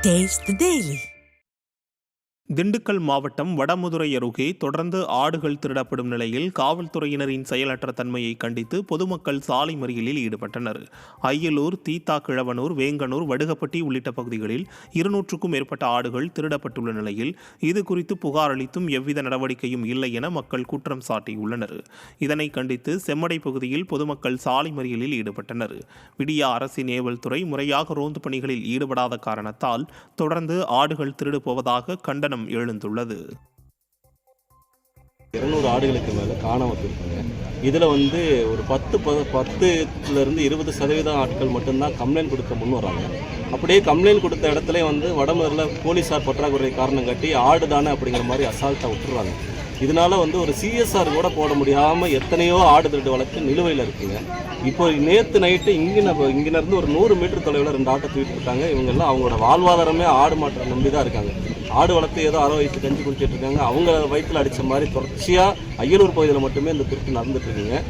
Taste the Daily. Dindigul மாவட்டம் வடமதுரை அருகே தொடர்ந்து ஆடுகள் திருடப்படும் நிலையில் காவல்துறையினரின் செயலற்ற தன்மையை கண்டித்து பொதுமக்கள் சாலை மறியலில் ஈடுபட்டனர். அய்யலூர், தீத்தாக்கிழவனூர், வேங்கனூர், வடுகப்பட்டி உள்ளிட்ட பகுதிகளில் 200க்கும் மேற்பட்ட ஆடுகள் திருடப்பட்டுள்ள நிலையில் இது குறித்து புகார் அளித்தும் எவ்வித நடவடிக்கையும் இல்லை என மக்கள் குற்றம் சாட்டியுள்ளனர். இதனை கண்டித்து செம்மடை பகுதியில் பொதுமக்கள் சாலை மறியலில் ஈடுபட்டனர். விடியா அரசின் ஏவல்துறை முறையாக ரோந்து பணிகளில் ஈடுபடாத காரணத்தால் தொடர்ந்து ஆடுகள் திருடு போவதாக கண்டனம் எழுந்துள்ளது. 200 ஆடுகளுக்கு மேலே காணாமல் போயிருக்காங்க. இதில் ஒரு 10-20% ஆட்கள் மட்டும்தான் கம்ப்ளைண்ட் கொடுக்க முன் வராங்க. அப்படியே கம்ப்ளைண்ட் கொடுத்த இடத்துல வடமதுரையில் போலீஸார் பற்றாக்குறை காரணம் காட்டி ஆடு தானே அப்படிங்கிற மாதிரி அசால்ட்டாக விட்டுறாங்க. இதனால ஒரு சிஎஸ்ஆர் கூட போட முடியாமல் எத்தனையோ ஆடு திருடு வழக்கு நிலுவையில் இருக்குங்க. இப்போ நேற்று நைட்டு இங்கிருந்து ஒரு 100 மீட்டர் தொலைவில் 2 ஆட்டை தூக்கிட்டு இருக்காங்க. இவங்கெல்லாம் அவங்களோட வாழ்வாதாரமே ஆடு மாட்டை நம்பி தான் இருக்காங்க. ஆடு வளர்த்து ஏதோ 6 வயசு கஞ்சி குடிச்சிட்டு இருக்காங்க. அவங்க வயிற்றில் அடித்த மாதிரி தொடர்ச்சியாக அய்யலூர் பகுதியில் மட்டுமே இந்த திருட்டு நடந்துட்டு இருக்குங்க.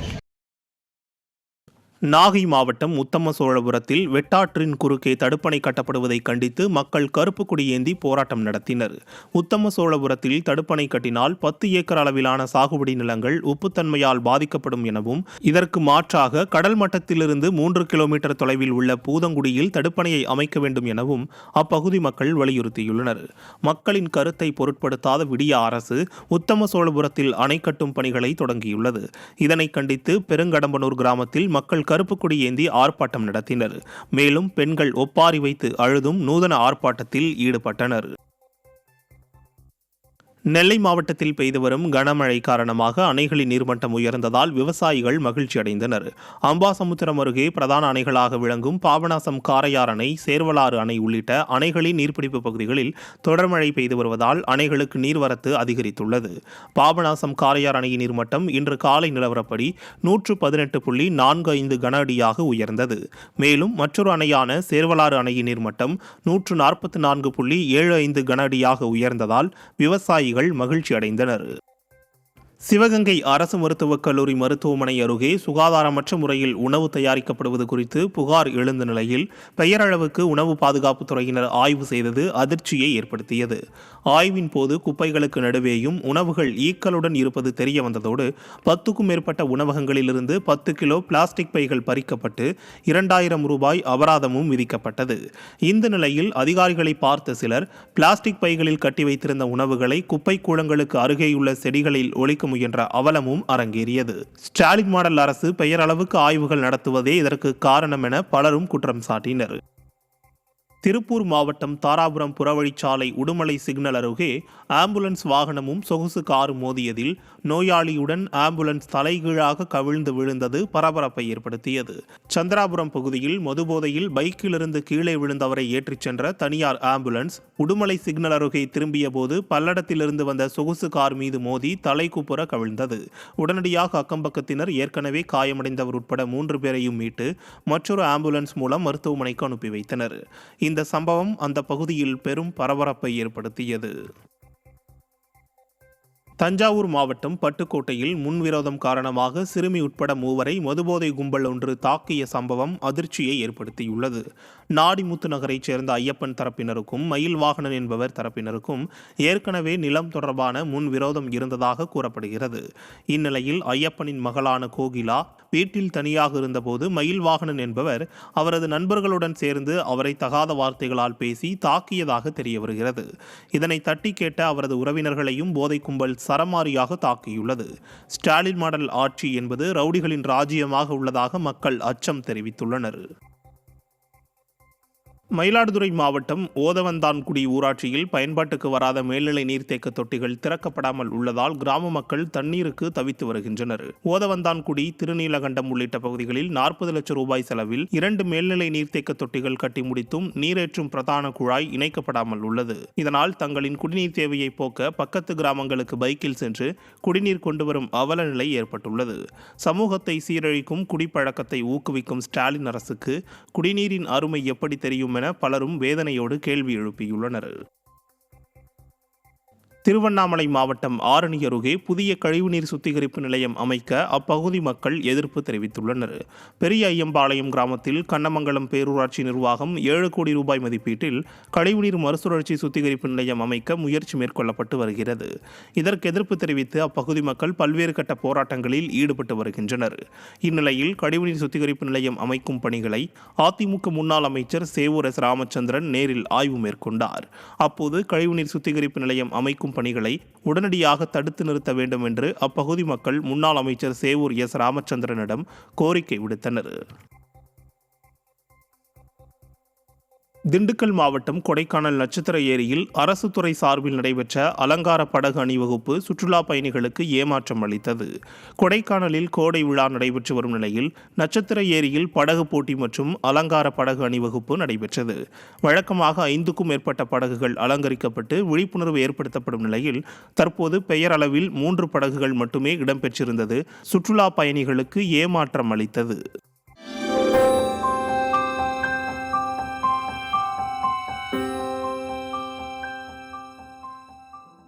நாகை மாவட்டம் உத்தம சோழபுரத்தில் வெட்டாற்றின் குறுக்கே தடுப்பணை கட்டப்படுவதை கண்டித்து மக்கள் கருப்பு கொடி ஏந்தி போராட்டம் நடத்தினர். உத்தம சோழபுரத்தில் தடுப்பணை கட்டினால் 10 ஏக்கர் அளவிலான சாகுபடி நிலங்கள் உப்புத்தன்மையால் பாதிக்கப்படும் எனவும், இதற்கு மாற்றாக கடல் மட்டத்திலிருந்து 3 கிலோமீட்டர் தொலைவில் உள்ள பூதங்குடியில் தடுப்பணையை அமைக்க வேண்டும் எனவும் அப்பகுதி மக்கள் வலியுறுத்தியுள்ளனர். மக்களின் கருத்தை பொருட்படுத்தாத விடியா அரசு உத்தம சோழபுரத்தில் அணை கட்டும் பணிகளை தொடங்கியுள்ளது. இதனை கண்டித்து பெருங்கடம்பனூர் கிராமத்தில் மக்கள் கருப்பு கொடி ஏந்தி ஆர்ப்பாட்டம் நடத்தினர். மேலும் பெண்கள் ஒப்பாரி வைத்து அழுதும் நூதன ஆர்ப்பாட்டத்தில் ஈடுபட்டனர். நெல்லை மாவட்டத்தில் பெய்து வரும் கனமழை காரணமாக அணைகளின் நீர்மட்டம் உயர்ந்ததால் விவசாயிகள் மகிழ்ச்சி அடைந்தனர். அம்பாசமுத்திரம் அருகே பிரதான அணைகளாக விளங்கும் பாபநாசம் காரையார் அணை, சேர்வலாறு அணை உள்ளிட்ட அணைகளின் நீர்பிடிப்பு பகுதிகளில் தொடர் மழை பெய்து வருவதால் அணைகளுக்கு நீர்வரத்து அதிகரித்துள்ளது. பாபநாசம் காரையார் அணையின் நீர்மட்டம் இன்று காலை நிலவரப்படி 118.45 கன அடியாக உயர்ந்தது. மேலும் மற்றொரு அணையான சேர்வலாறு அணையின் நீர்மட்டம் 144.75 கன அடியாக உயர்ந்ததால் விவசாயிகள் மகிழ்ச்சி அடைந்தனர். சிவகங்கை அரசு மருத்துவக் கல்லூரி மருத்துவமனை அருகே சுகாதாரமற்ற முறையில் உணவு தயாரிக்கப்படுவது குறித்து புகார் எழுந்த நிலையில் பெயரளவுக்கு உணவு பாதுகாப்புத் துறையினர் ஆய்வு செய்தது அதிர்ச்சியை ஏற்படுத்தியது. ஆய்வின் போது குப்பைகளுக்கு நடுவேயும் உணவுகள் ஈக்களுடன் இருப்பது தெரிய வந்ததோடு 10க்கும் மேற்பட்ட உணவகங்களிலிருந்து 10 கிலோ பிளாஸ்டிக் பைகள் பறிக்கப்பட்டு 2000 ரூபாய் அபராதமும் விதிக்கப்பட்டது. இந்த நிலையில் அதிகாரிகளை பார்த்த சிலர் பிளாஸ்டிக் பைகளில் கட்டி வைத்திருந்த உணவுகளை குப்பை கூளங்களுக்கு அருகேயுள்ள செடிகளில் ஒழிக்க முயன்ற அவலமும் அரங்கேறியது. ஸ்டாலின் மாடல் அரசு பெயரளவுக்கு ஆய்வுகள் நடத்துவதே இதற்கு காரணம் என பலரும் குற்றம் சாட்டினர். திருப்பூர் மாவட்டம் தாராபுரம் புறவழிச்சாலை உடுமலை சிக்னல் அருகே ஆம்புலன்ஸ் வாகனமும் சொகுசு காரும் மோதியதில் நோயாளியுடன் ஆம்புலன்ஸ் தலைகீழாக கவிழ்ந்து விழுந்தது பரபரப்பை ஏற்படுத்தியது. சந்திராபுரம் பகுதியில் மதுபோதையில் பைக்கிலிருந்து கீழே விழுந்தவரை ஏற்றிச் சென்ற தனியார் ஆம்புலன்ஸ் உடுமலை சிக்னல் அருகே திரும்பிய போது பல்லடத்திலிருந்து வந்த சொகுசு கார் மீது மோதி தலைக்குப்புற கவிழ்ந்தது. உடனடியாக அக்கம்பக்கத்தினர் ஏற்கனவே காயமடைந்தவர் உட்பட 3 பேரையும் மீட்டு மற்றொரு ஆம்புலன்ஸ் மூலம் மருத்துவமனைக்கு அனுப்பி வைத்தனர். இந்த சம்பவம் அந்த பகுதியில் பெரும் பரபரப்பை ஏற்படுத்தியது. தஞ்சாவூர் மாவட்டம் பட்டுக்கோட்டையில் முன்விரோதம் காரணமாக சிறுமி உட்பட 3 மதுபோதை கும்பல் ஒன்று தாக்கிய சம்பவம் அதிர்ச்சியை ஏற்படுத்தியுள்ளது. நாடிமுத்து நகரைச் சேர்ந்த ஐயப்பன் தரப்பினருக்கும் மயில் வாகனன் என்பவர் தரப்பினருக்கும் ஏற்கனவே நிலம் தொடர்பான முன்விரோதம் இருந்ததாக கூறப்படுகிறது. இந்நிலையில் ஐயப்பனின் மகளான கோகிலா வீட்டில் தனியாக இருந்தபோது மயில் வாகனன் என்பவர் அவரது நண்பர்களுடன் சேர்ந்து அவரை தகாத வார்த்தைகளால் பேசி தாக்கியதாக தெரிய வருகிறது. இதனை தட்டி கேட்ட அவரது உறவினர்களையும் போதை கும்பல் சரமாரியாக தாக்கியுள்ளது. ஸ்டாலின் மாடல் ஆட்சி என்பது ரவுடிகளின் ராஜ்யமாக உள்ளதாக மக்கள் அச்சம் தெரிவித்துள்ளனர். மயிலாடுதுறை மாவட்டம் ஓதவந்தான்குடி ஊராட்சியில் பயன்பாட்டுக்கு வராத மேல்நிலை நீர்த்தேக்க தொட்டிகள் திறக்கப்படாமல் உள்ளதால் கிராம மக்கள் தண்ணீருக்கு தவித்து வருகின்றனர். ஓதவந்தான்குடி, திருநீலகண்டம் உள்ளிட்ட பகுதிகளில் 40 லட்சம் ரூபாய் செலவில் 2 மேல்நிலை நீர்த்தேக்க தொட்டிகள் கட்டி முடித்தும் நீரேற்றும் பிரதான குழாய் இணைக்கப்படாமல் உள்ளது. இதனால் தங்களின் குடிநீர் தேவையை போக்க பக்கத்து கிராமங்களுக்கு பைக்கில் சென்று குடிநீர் கொண்டு வரும் அவல நிலை ஏற்பட்டுள்ளது. சமூகத்தை சீரழிக்கும் குடிப்பழக்கத்தை ஊக்குவிக்கும் ஸ்டாலின் அரசுக்கு குடிநீரின் அருமை எப்படி தெரியும் என பலரும் வேதனையோடு கேள்வி எழுப்பியுள்ளனர். திருவண்ணாமலை மாவட்டம் ஆரணி அருகே புதிய கழிவுநீர் சுத்திகரிப்பு நிலையம் அமைக்க அப்பகுதி மக்கள் எதிர்ப்பு தெரிவித்துள்ளனர். பெரிய ஐயம்பாளையம் கிராமத்தில் கண்ணமங்கலம் பேரூராட்சி நிர்வாகம் 7 கோடி ரூபாய் மதிப்பீட்டில் கழிவுநீர் மறுசுழற்சி சுத்திகரிப்பு நிலையம் அமைக்க முயற்சி மேற்கொள்ளப்பட்டு வருகிறது. இதற்கு எதிர்ப்பு தெரிவித்து அப்பகுதி மக்கள் பல்வேறு கட்ட போராட்டங்களில் ஈடுபட்டு வருகின்றனர். இந்நிலையில் கழிவுநீர் சுத்திகரிப்பு நிலையம் அமைக்கும் பணிகளை அதிமுக முன்னாள் அமைச்சர் சேவூர் எஸ். ராமச்சந்திரன் நேரில் ஆய்வு மேற்கொண்டார். அப்போது கழிவுநீர் சுத்திகரிப்பு நிலையம் அமைக்கும் பணிகளை உடனடியாக தடுத்து நிறுத்த வேண்டும் என்று அப்பகுதி மக்கள் முன்னாள் அமைச்சர் சேவூர் எஸ். ராமச்சந்திரனிடம் கோரிக்கை விடுத்தனர். திண்டுக்கல் மாவட்டம் கொடைக்கானல் நட்சத்திர ஏரியில் அரசு துறை சார்பில் நடைபெற்ற அலங்கார படகு அணிவகுப்பு சுற்றுலா பயணிகளுக்கு ஏமாற்றம் அளித்தது. கொடைக்கானலில் கோடை விழா நடைபெற்று வரும் நிலையில் நட்சத்திர ஏரியில் படகு போட்டி மற்றும் அலங்கார படகு அணிவகுப்பு நடைபெற்றது. வழக்கமாக 5க்கும் மேற்பட்ட படகுகள் அலங்கரிக்கப்பட்டு விழிப்புணர்வு ஏற்படுத்தப்படும் நிலையில் தற்போது பெயரளவில் 3 படகுகள் மட்டுமே இடம்பெற்றிருந்தது சுற்றுலா பயணிகளுக்கு ஏமாற்றம் அளித்தது.